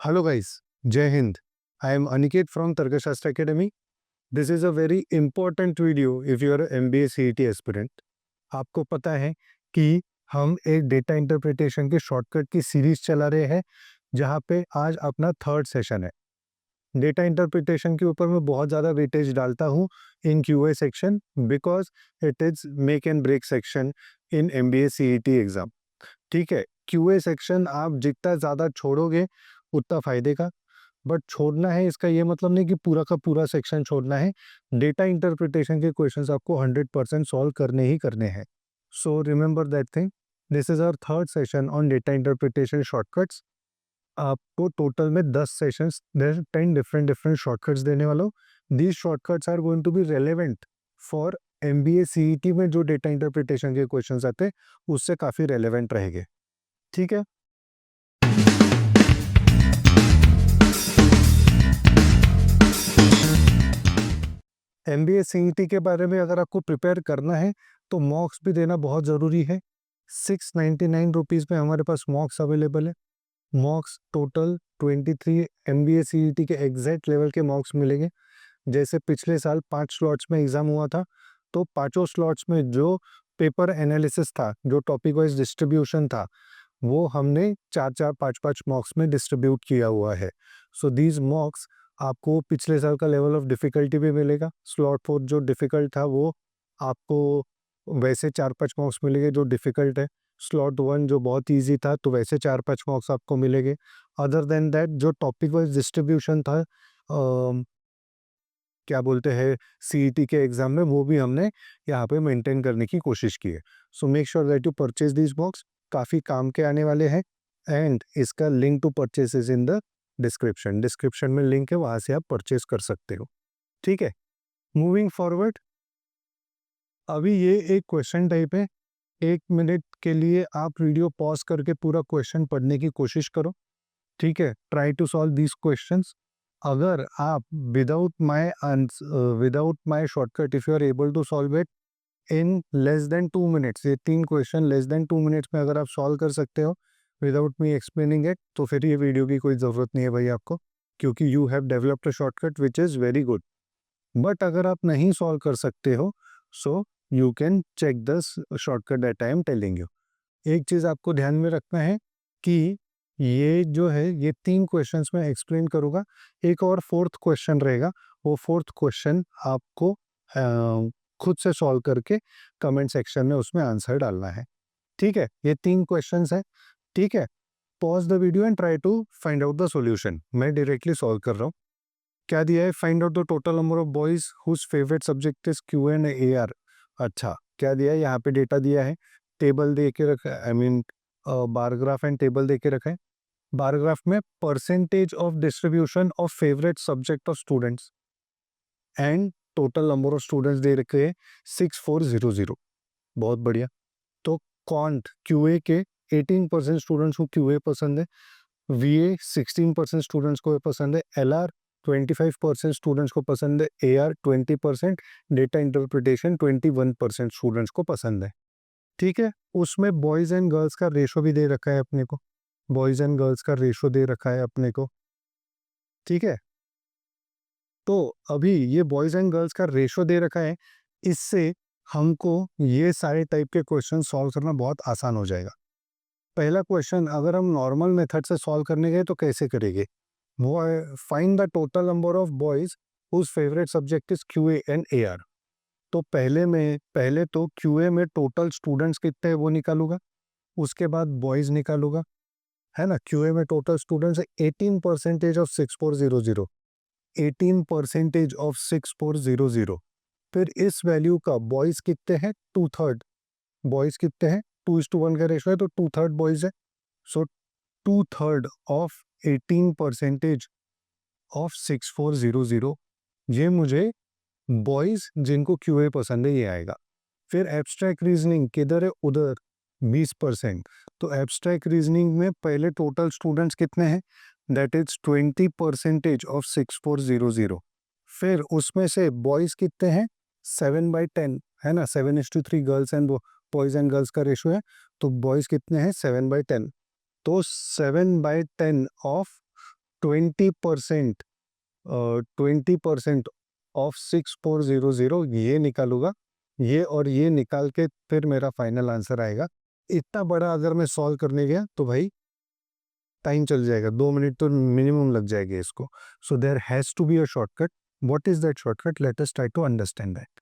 Hello guys, Jai Hind. I am Aniket from Tarkashastra Academy. This is a very important video if you are a MBA CET aspirant. आपको पता है कि हम एक data interpretation के shortcut की series चला रहे हैं जहाँ पे आज अपना थर्ड सेशन है। डेटा इंटरप्रिटेशन के ऊपर मैं बहुत ज़्यादा वेटेज डालता हूँ in QA section because it is make and break section in MBA CET exam. ठीक है, क्यूए सेक्शन आप जितना ज़्यादा छोड़ोगे उतना फ़ायदे का, बट छोड़ना है इसका ये मतलब नहीं कि पूरा का पूरा सेक्शन छोड़ना है। डेटा इंटरप्रिटेशन के क्वेश्चंस आपको 100% सॉल्व करने ही करने हैं। So remember that thing. This is our third session on data interpretation shortcuts. आपको टोटल में 10 सेशंस 10 डिफरेंट डिफरेंट शॉर्टकट्स देने वाला हूँ। These shortcuts are going to be relevant for MBA CET में जो डेटा इंटरप्रिटेशन के क्वेश्चंस आते हैं उससे काफ़ी रेलेवेंट रहेंगे। ठीक है, MBA CET के बारे में अगर आपको प्रिपेयर करना है तो मॉक्स भी देना बहुत ज़रूरी है। 699 रुपीज़ में हमारे पास मॉक्स अवेलेबल है। मॉक्स टोटल 23 MBA CET के एग्जैक्ट लेवल के मॉक्स मिलेंगे। जैसे पिछले साल 5 स्लॉट्स में एग्ज़ाम हुआ था, तो पाँचों स्लॉट्स में जो पेपर एनालिसिस था, जो टॉपिक वाइज डिस्ट्रीब्यूशन था, वो हमने 4-4, 5-5 मॉक्स में डिस्ट्रीब्यूट किया हुआ है। सो दीज मॉक्स आपको पिछले साल का लेवल ऑफ डिफ़िकल्टी भी मिलेगा। स्लॉट 4 जो डिफ़िकल्ट था वो आपको वैसे 4-5 मार्क्स मिलेंगे जो डिफ़िकल्ट है। स्लॉट 1 जो बहुत ईज़ी था तो वैसे 4-5 मार्क्स आपको मिलेंगे। अदर देन दैट जो टॉपिक वाइज़ डिस्ट्रीब्यूशन था क्या बोलते हैं CET के एग्ज़ाम में, वो भी हमने यहाँ पे मेंटेन करने की कोशिश की है। So make sure that you purchase these books, काफ़ी काम के आने वाले हैं एंड इसका link to purchase is in the description. Description में लिंक है, वहाँ से आप परचेज़ कर सकते हो। ठीक है, मूविंग फॉरवर्ड, अभी ये एक क्वेश्चन टाइप है। 1 मिनट के लिए आप वीडियो पॉज़ करके पूरा क्वेश्चन पढ़ने की कोशिश करो। ठीक है, try to solve these questions. अगर आप without my shortcut if you are able to solve it in less than 2 minutes, ये 3 क्वेश्चन लेस देन 2 मिनट्स में अगर आप सॉल्व कर सकते हो विदाउट मी एक्सप्लेनिंग इट, तो फिर ये वीडियो की कोई ज़रूरत नहीं है भाई आपको, क्योंकि you have developed a shortcut which is very good. But अगर आप नहीं सॉल्व कर सकते हो, so you can check the shortcut that I am telling you. एक चीज़ आपको ध्यान में रखना है कि ये जो है ये 3 क्वेश्चंस मैं एक्सप्लेन करूँगा। एक और 4th क्वेश्चन रहेगा, वो 4th क्वेश्चन आपको खुद से सॉल्व करके कमेंट सेक्शन में उसमें आंसर डालना है। ठीक है? ये 3 क्वेश्चंस हैं। ठीक है? Pause the video and try to find out the solution. मैं डायरेक्टली सॉल्व कर रहा हूँ। क्या दिया है? Find out the total number of boys whose favourite subject is Q and AR. अच्छा, क्या दिया है? यहाँ पे डेटा दिया है, टेबल दे के रखा है, I mean bar graph and table दे के रखा है। बार ग्राफ में percentage of distribution of favourite subject of students and total number of students दे रखे हैं 6400। बहुत बढ़िया। तो क्वांट क्यूए के 18% स्टूडेंट्स को क्यूए पसंद है, वीए 16% स्टूडेंट्स को पसंद है, एलआर 25% स्टूडेंट्स को पसंद है, एआर 20%, डेटा इंटरप्रिटेशन 21% स्टूडेंट्स को पसंद है। ठीक है, उसमें बॉयज एंड गर्ल्स का रेशो भी दे रखा है अपने को, बॉयज एंड गर्ल्स का रेशो दे रखा है अपने को। ठीक है, तो अभी ये बॉयज एंड गर्ल्स का रेशो दे रखा है, इससे हमको ये सारे टाइप के क्वेश्चन सॉल्व करना बहुत आसान हो जाएगा। पहला क्वेश्चन अगर हम नॉर्मल मेथड से सॉल्व करने गए तो कैसे करेंगे? वो है find the total number of boys whose favourite subject is QA and AR. तो पहले तो क्यूए में टोटल स्टूडेंट्स कितने हैं वो निकालूंगा, उसके बाद बॉयज निकालूंगा, है ना। क्यूए में टोटल स्टूडेंट्स है 18% ऑफ 6400, 18% ऑफ 6400। फिर इस वैल्यू का बॉयज कितने हैं? 2/3। बॉयज कितने हैं? 2:1 का रेशो है तो 2/3 बॉयज है। सो 2/3 ऑफ 18% ऑफ 6400, ये मुझे बॉयज जिनको क्यूए पसंद है ये आएगा। फिर एब्स्ट्रैक्ट रीजनिंग किधर है? उधर 20%। तो एब्स्ट्रैक्ट रीजनिंग में पहले टोटल स्टूडेंट्स कितने हैं? That is 20% of 6400। फिर उसमें से बॉयज कितने हैं? 7/10, है ना। 7:3 girls and boys and girls का रेशो है, तो बॉयज कितने हैं? 7/10। तो 7/10 ऑफ 20% 20% ऑफ 6400 ये निकालूंगा, ये और ये निकाल के फिर मेरा फाइनल आंसर आएगा। इतना बड़ा अगर मैं सॉल्व करने गया तो भाई टाइम चल जाएगा, 2 मिनट तो मिनिमम लग जाएगा इसको। So there has to be a shortcut. What is that shortcut? Let us try to understand that.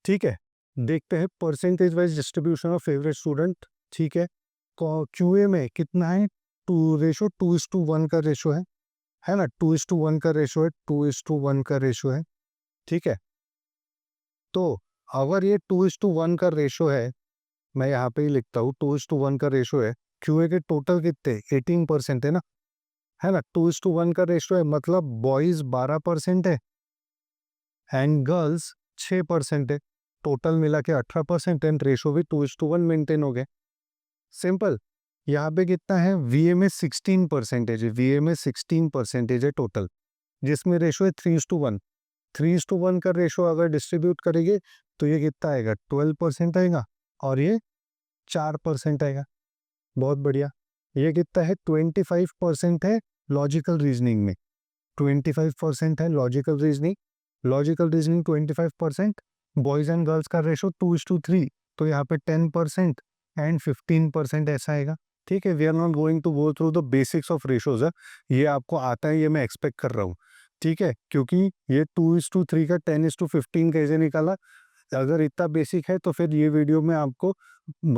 ठीक है, देखते हैं percentage wise distribution of favourite student. ठीक है, क्यूए में कितना है? 2:1 का रेशो है ना? 2:1 का रेशो है, 2:1 का रेशो है। ठीक है, तो अगर ये 2:1 का रेशो है, मैं यहाँ पे ही लिखता हूँ 2:1 का रेशो है। क्यूए के टोटल कितने? 18% है ना? 2:1 का रेशो है, मतलब बॉयज 12% है एंड गर्ल्स 6% है। टोटल मिला के 18% एंड रेशो भी 2:1 मेंटेन हो गए। सिंपल। यहाँ पे कितना है? वीए में 16% है, वीए में 16% है टोटल, जिसमें रेशो है 3:1। 3:1 का रेशो अगर डिस्ट्रीब्यूट करेंगे तो ये कितना आएगा? 12% आएगा और ये 4% आएगा। बहुत बढ़िया। ये कितना है? 25% है लॉजिकल रीजनिंग में, 25% है logical reasoning. Logical reasoning 25%। Boys and girls का रेशो 2:3, तो यहाँ पे 10% एंड 15% ऐसा आएगा। ठीक है, we are not going to go through the basics of ratios है, ये आपको आता है, ये मैं एक्सपेक्ट कर रहा हूँ। ठीक है, क्योंकि ये 2:3 का 10:15 कैसे निकाला, अगर इतना बेसिक है तो फिर ये वीडियो में आपको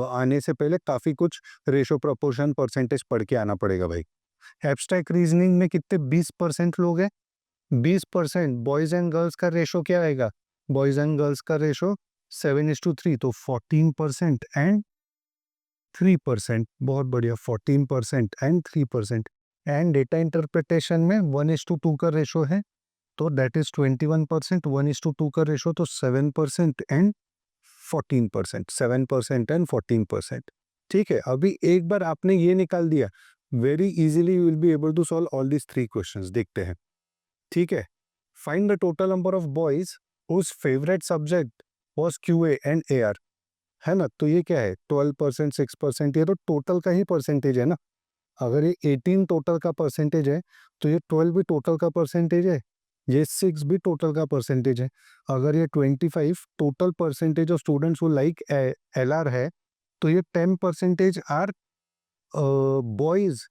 आने से पहले काफ़ी कुछ रेशो प्रोपोर्शन परसेंटेज पढ़ के आना पड़ेगा भाई। एब्स्ट्रैक्ट रीजनिंग में कितने? 20% लोग हैं। 20% बॉयज एंड गर्ल्स का रेशो क्या आएगा? बॉयज एंड गर्ल्स का रेशो 7:3, तो 14% एंड 3%। बहुत बढ़िया, 14% एंड 3%। एंड डेटा इंटरप्रिटेशन में 1:2 का रेशो है, तो दैट इज 21%। 1:2 का रेशो तो 7% एंड 14%, 7% एंड 14%। ठीक है, अभी एक बार आपने ये निकाल दिया, very easily you will be able to solve all these 3 questions. देखते हैं। ठीक है, find the total number of boys whose favourite subject was QA and AR. है ना? तो ये क्या है? 12%, 6%, ये तो टोटल का ही परसेंटेज है ना। अगर ये 18 टोटल का परसेंटेज है तो ये 12 भी टोटल का परसेंटेज है, ये 6 भी टोटल का परसेंटेज है। अगर ये 25 total percentage of students who like LR है, तो ये 10% are boys,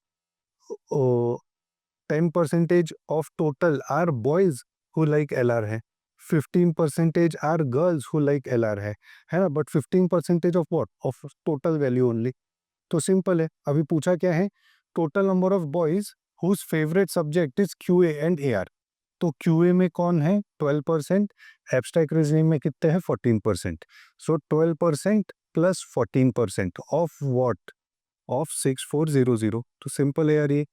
10% of total are boys who like LR है। 15% are girls who like LR है ना? But 15% of what? Of total value only. तो सिंपल है। अभी पूछा क्या है? Total number of boys whose favourite subject is QA and AR. तो क्यूए में कौन है? 12%। एब्स्ट्रैक्ट रीजनिंग में कितने हैं? 14%। सो 12% प्लस 14% ऑफ व्हाट? ऑफ 6400। तो सिंपल है यार, ये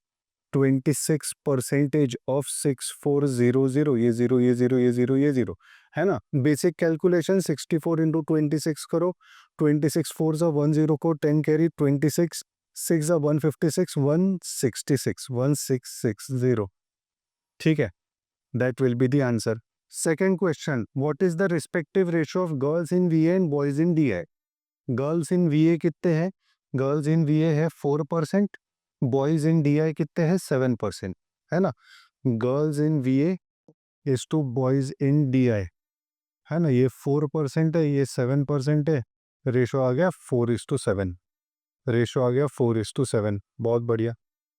26% ऑफ 6400, ये जीरो, ये जीरो, ये जीरो, ये जीरो, है ना? बेसिक कैलकुलेशन 64 इंटू 26 करो। 26 4 ज़ा 10 को 10 कैरी, 26 6 ज़ा 156, 166, 1660। ठीक है, that will be the answer. Second question, what is the respective ratio of girls in वीए and boys in DI. Girls in वीए कितने हैं? गर्ल्स इन वीए है 4%, बॉयज इन डीआई कितने हैं? 7%, है ना? Girls in VA is to boys in DI, है ना? ये 4% है, ये 7% है, रेशो आ गया 4:7। रेशो आ गया 4:7। बहुत बढ़िया।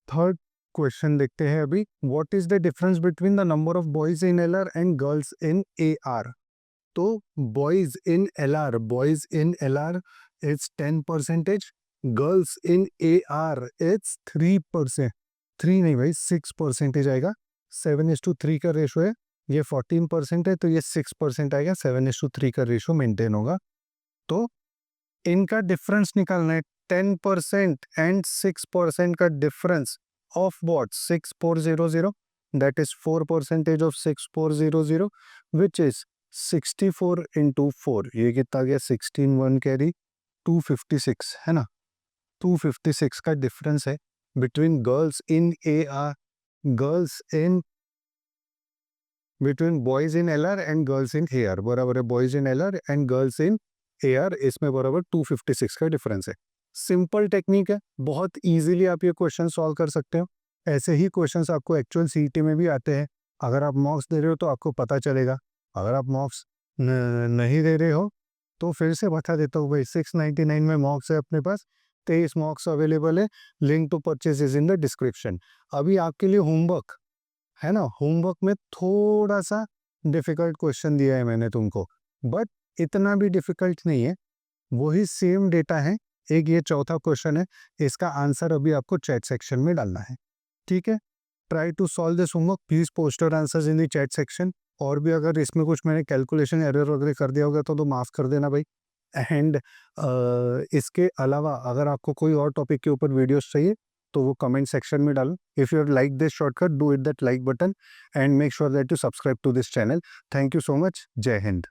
थर्ड क्वेश्चन देखते हैं अभी। What is the difference between the number of boys in LR and girls in AR. तो boys in LR is 10%, girls in AR is 3%। 3 नहीं भाई, 6% आएगा। 7:3 का रेशो है, ये 14% है, तो ये 6% आएगा। 7:3 का रेशो मेंटेन होगा। तो इनका डिफरेंस निकालना है। 10% एंड 6% का difference of what? 6400, that is 4% of 6400, which is 64 into 4। ये कितना गया? 16 1 कैरी, 256, है ना? 256 का डिफरेंस है between girls in A R, girls in between boys in L R and girls in A R, बराबर है boys in L R and girls in A R, इसमें बराबर 256 का डिफरेंस है। सिंपल टेक्निक है, बहुत इजीली आप ये क्वेश्चन सॉल्व कर सकते हो। ऐसे ही क्वेश्चंस आपको एक्चुअल सीईटी में भी आते हैं। अगर आप मॉक्स दे रहे हो तो आपको पता चलेगा, अगर आप मॉक्स नहीं दे रहे हो तो फिर से बता देता हूँ भाई, 699 में मॉक्स है अपने पास, 23 मॉक्स अवेलेबल है, link to purchase is in the description. अभी आपके लिए होमवर्क है ना, होमवर्क में थोड़ा सा डिफिकल्ट क्वेश्चन दिया है मैंने तुमको, बट इतना भी डिफिकल्ट नहीं है, वही सेम डेटा है। एक ये चौथा क्वेश्चन है, इसका आंसर अभी आपको चैट सेक्शन में डालना है, ठीक है। Try to solve this homework, please post your answers in the chat section. और भी अगर इसमें कुछ मैंने कैलकुलेशन एरर वगैरह कर दिया होगा तो माफ़ कर देना भाई। एंड इसके अलावा अगर आपको कोई और टॉपिक के ऊपर वीडियोस चाहिए तो वो कमेंट सेक्शन में डालो। If you like this shortcut, do it that like button and make sure that you subscribe to this channel. Thank you so much. जय हिंद।